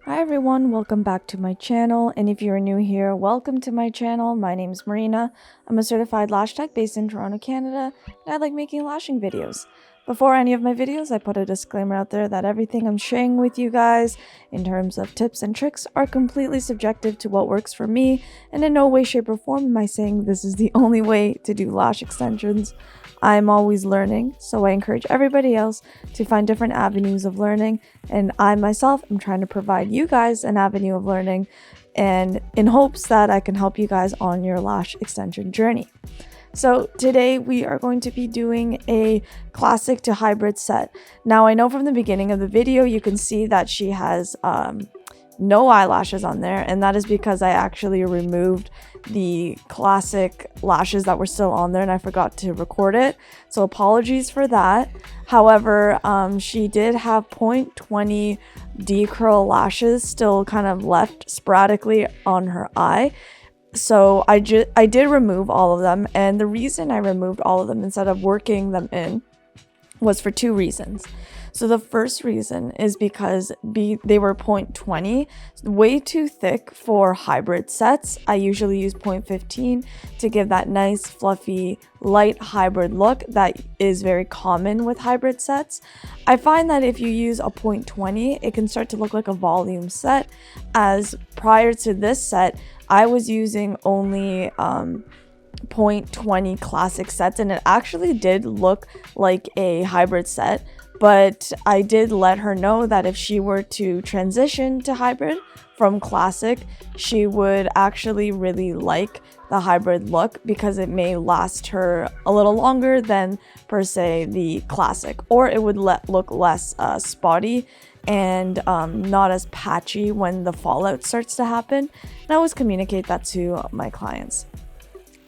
Hi everyone, welcome back to my channel, and if you're new here, welcome to my channel. My name is Marina. I'm a certified lash tech based in Toronto, Canada, and I like making lashing videos. Before any of my videos, I put a disclaimer out there that everything I'm sharing with you guys in terms of tips and tricks are completely subjective to what works for me, and in no way, shape, or form am I saying this is the only way to do lash extensions. I'm always learning, so I encourage everybody else to find different avenues of learning, and I myself am trying to provide you guys an avenue of learning and in hopes that I can help you guys on your lash extension journey. So today we are going to be doing a classic to hybrid set. Now I know from the beginning of the video you can see that she has no eyelashes on there, and that is because I actually removed the classic lashes that were still on there and I forgot to record it, so apologies for that. However, she did have 0.20 decurl lashes still kind of left sporadically on her eye, so I did remove all of them, and the reason I removed all of them instead of working them in was for two reasons. So the first reason is because they were 0.20, way too thick for hybrid sets. I usually use 0.15 to give that nice fluffy light hybrid look that is very common with hybrid sets. I find that if you use a 0.20, it can start to look like a volume set, as prior to this set I was using only 0.20 classic sets, and it actually did look like a hybrid set. But I did let her know that if she were to transition to hybrid from classic, she would actually really like the hybrid look because it may last her a little longer than per se the classic, or it would look less spotty and not as patchy when the fallout starts to happen. And I always communicate that to my clients.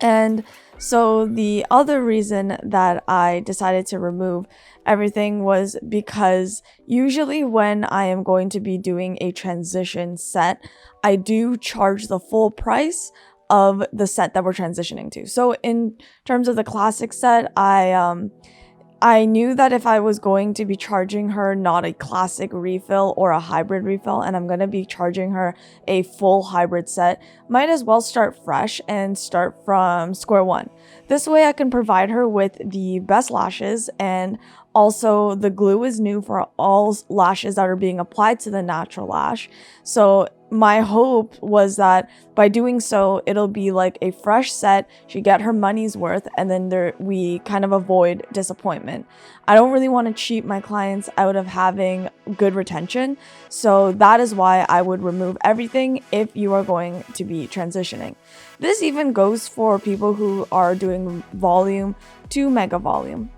And so the other reason that I decided to remove everything was because usually when I am going to be doing a transition set, I do charge the full price of the set that we're transitioning to. So in terms of the classic set, I knew that if I was going to be charging her not a classic refill or a hybrid refill, and I'm going to be charging her a full hybrid set, might as well start fresh and start from square one. This way I can provide her with the best lashes, and also the glue is new for all lashes that are being applied to the natural lash. So my hope was that by doing so, it'll be like a fresh set, she get her money's worth, and then we kind of avoid disappointment. I don't really want to cheat my clients out of having good retention, so that is why I would remove everything if you are going to be transitioning. This even goes for people who are doing volume to mega volume.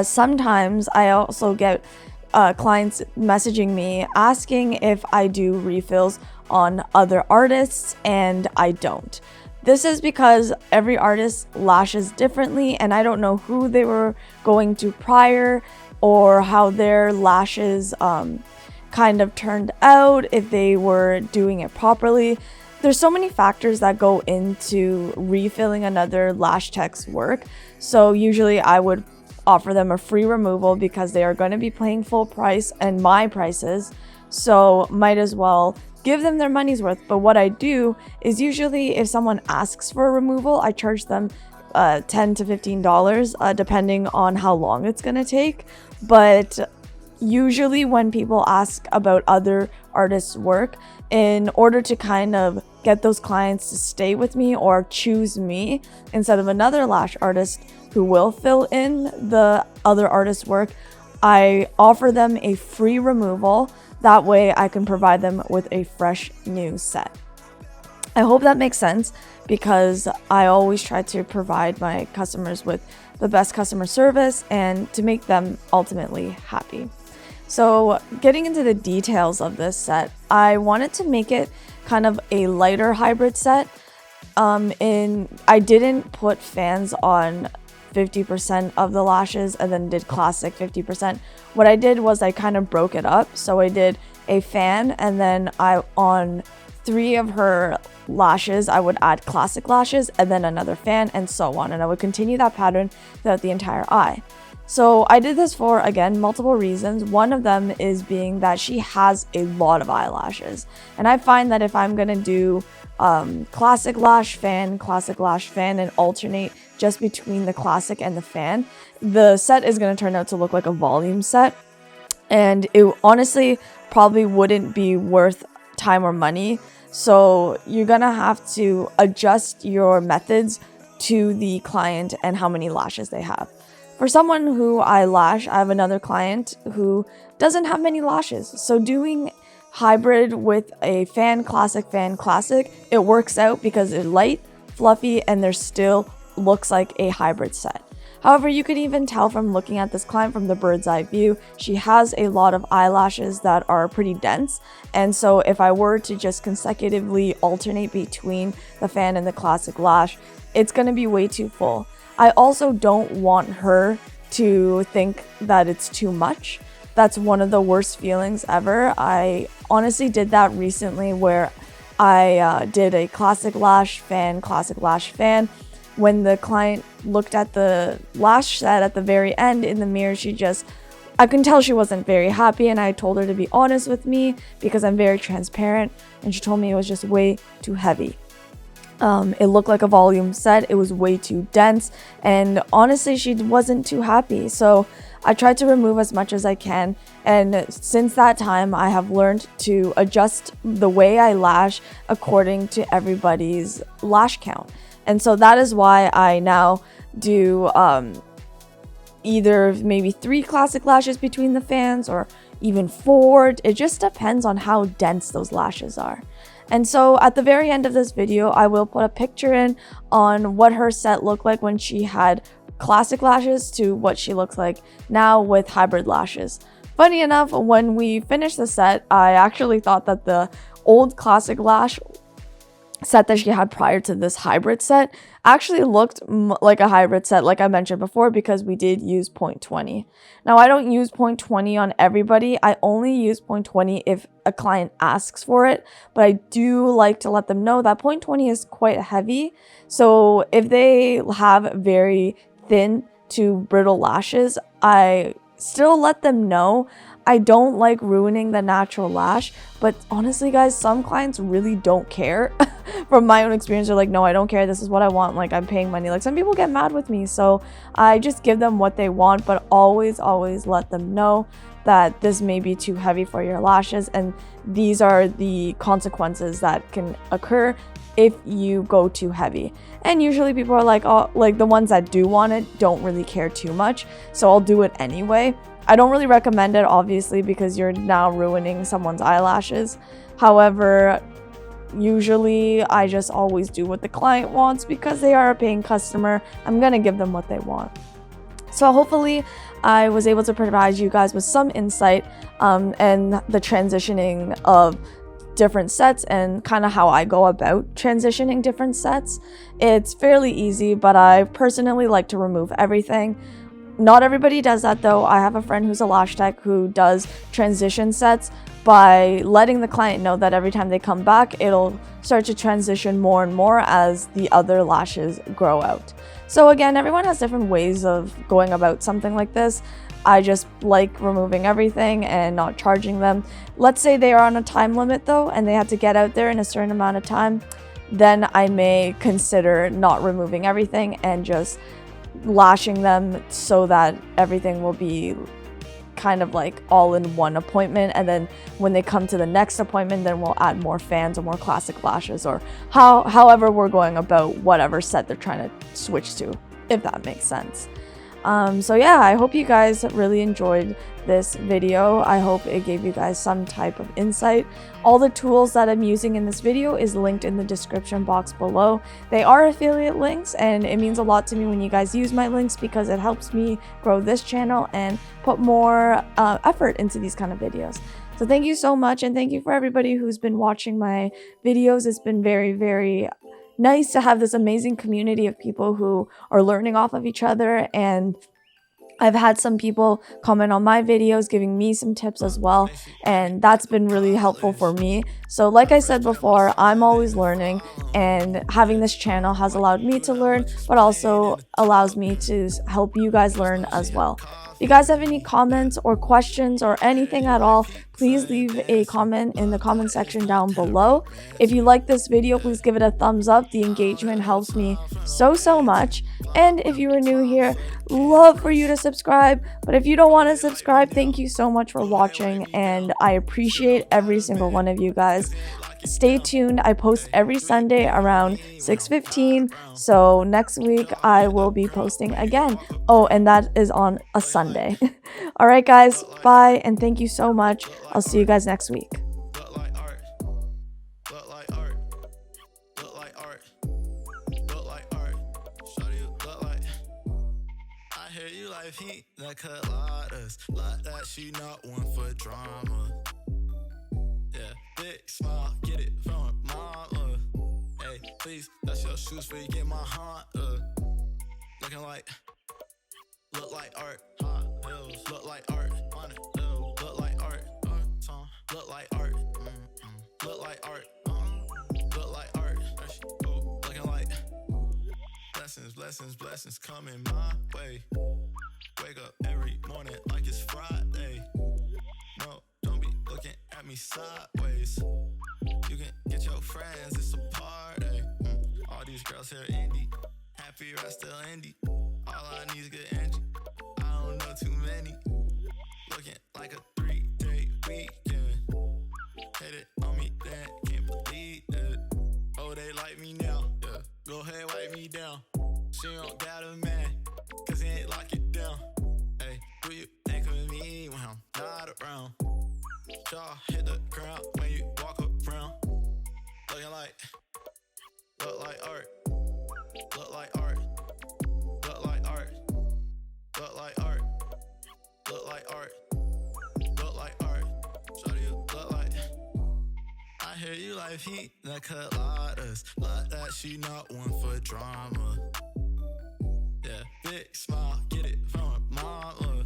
Sometimes I also get clients messaging me asking if I do refills on other artists, and I don't. This is because every artist lashes differently, and I don't know who they were going to prior or how their lashes kind of turned out, if they were doing it properly. There's so many factors that go into refilling another lash tech's work, so usually I would offer them a free removal because they are going to be paying full price and my prices, so might as well give them their money's worth. But what I do is usually if someone asks for a removal, I charge them $10 to $15 depending on how long it's going to take. But usually when people ask about other artists' work, in order to kind of get those clients to stay with me or choose me instead of another lash artist who will fill in the other artist's work, I offer them a free removal. That way I can provide them with a fresh new set. I hope that makes sense, because I always try to provide my customers with the best customer service and to make them ultimately happy. So getting into the details of this set, I wanted to make it kind of a lighter hybrid set. I didn't put fans on 50% of the lashes and then did classic 50%. What I did was I kind of broke it up. So I did a fan, and then on 3 of her lashes I would add classic lashes, and then another fan, and so on, and I would continue that pattern throughout the entire eye. So I did this for, again, multiple reasons. One of them is being that she has a lot of eyelashes. And I find that if I'm going to do classic lash fan, and alternate just between the classic and the fan, the set is going to turn out to look like a volume set. And it honestly probably wouldn't be worth time or money. So you're going to have to adjust your methods to the client and how many lashes they have. For someone who I lash, I have another client who doesn't have many lashes. So doing hybrid with a fan classic, it works out because they're light, fluffy, and there still looks like a hybrid set. However, you could even tell from looking at this client from the bird's eye view, she has a lot of eyelashes that are pretty dense. And so if I were to just consecutively alternate between the fan and the classic lash, it's going to be way too full. I also don't want her to think that it's too much. That's one of the worst feelings ever. I honestly did that recently where I did a classic lash fan. When the client looked at the lash set at the very end in the mirror, I can tell she wasn't very happy, and I told her to be honest with me because I'm very transparent, and she told me it was just way too heavy. It looked like a volume set, it was way too dense, and honestly she wasn't too happy. So I tried to remove as much as I can, and since that time I have learned to adjust the way I lash according to everybody's lash count. And so that is why I now do either maybe 3 classic lashes between the fans or even 4. It just depends on how dense those lashes are. And so at the very end of this video, I will put a picture in on what her set looked like when she had classic lashes to what she looks like now with hybrid lashes. Funny enough, when we finished the set, I actually thought that the old classic lash set that she had prior to this hybrid set actually looked like a hybrid set, like I mentioned before, because we did use 0.20. Now, I don't use 0.20 on everybody. I only use 0.20 if a client asks for it, but I do like to let them know that 0.20 is quite heavy. So if they have very thin to brittle lashes, I still let them know. I don't like ruining the natural lash, but honestly guys, some clients really don't care. From my own experience, they're like, no, I don't care, this is what I want, like I'm paying money. Like some people get mad with me, so I just give them what they want, but always let them know that this may be too heavy for your lashes, and these are the consequences that can occur if you go too heavy. And usually people are like, oh, like the ones that do want it don't really care too much, so I'll do it anyway. I don't really recommend it, obviously, because you're now ruining someone's eyelashes. However, usually I just always do what the client wants because they are a paying customer. I'm gonna give them what they want. So hopefully I was able to provide you guys with some insight and the transitioning of different sets and kind of how I go about transitioning different sets. It's fairly easy, but I personally like to remove everything. Not everybody does that though. I have a friend who's a lash tech who does transition sets by letting the client know that every time they come back, it'll start to transition more and more as the other lashes grow out. So again, everyone has different ways of going about something like this. I just like removing everything and not charging them. Let's say they are on a time limit though, and they have to get out there in a certain amount of time, then I may consider not removing everything and just lashing them so that everything will be kind of like all in one appointment, and then when they come to the next appointment, then we'll add more fans or more classic lashes, or however we're going about whatever set they're trying to switch to, if that makes sense. So yeah, I hope you guys really enjoyed this video. I hope it gave you guys some type of insight. All the tools that I'm using in this video is linked in the description box below. They are affiliate links, and it means a lot to me when you guys use my links because it helps me grow this channel and put more effort into these kind of videos. So thank you so much, and thank you for everybody who's been watching my videos. It's been very nice to have this amazing community of people who are learning off of each other, and I've had some people comment on my videos giving me some tips as well, and that's been really helpful for me. So like I said before, I'm always learning, and having this channel has allowed me to learn, but also allows me to help you guys learn as well. If you guys have any comments or questions or anything at all, please leave a comment in the comment section down below. If you like this video, please give it a thumbs up. The engagement helps me so much. And if you are new here, love for you to subscribe. But if you don't want to subscribe, thank you so much for watching, and I appreciate every single one of you guys. Stay tuned. I post every Sunday around 6:15, so next week I will be posting again. Oh, and that is on a Sunday. All right, guys, bye, and thank you so much. I'll see you guys next week. Heat that collides like that. She not one for drama. Yeah, big smile, get it from her mama. Hey, please, that's your shoes for you get my heart. Looking like, look like art. Hot hills, look like art. On it, look like art. Look like art. Look like art. Look like art. Looking like blessings, blessings, blessings coming my way. Wake up every morning like it's Friday. No, don't be looking at me sideways. You can get your friends, it's a party. All these girls here indie, happy I still indie. All I need is good energy, I don't know too many. Looking like a 3-day weekend. Hit it on me then, can't believe it. Oh, they like me now, yeah. Go ahead, wipe me down. She don't got a man, cause he ain't lock it down. Hey, who you think of me when I'm not around? Jaw hit the ground when you walk around. Looking like, look like art. Look like art. Look like art. Look like art. Look like art. Look like art. Shawty, you look like. I hear you like heat that collides like that. She not one for drama. Yeah, big smile, get it from her mama.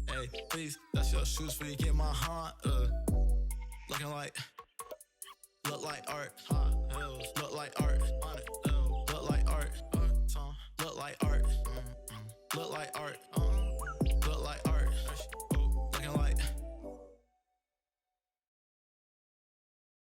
Hey, please, that's your shoes for you get my heart. Looking like, look like art. Hot hills, look like art. On it, look like art. Look like art. Look like art. Look like art. Looking like.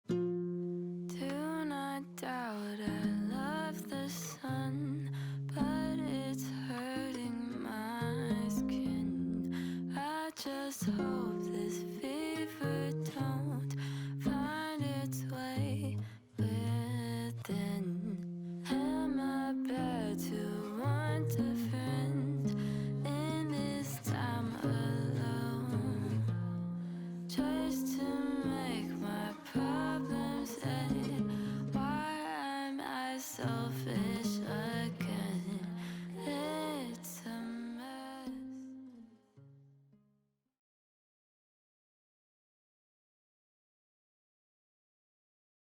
Do not doubt I love the sun, but it's hurting my skin. I just hope this fever don't find its way within. Am I bad to want a friend in this time alone? Just to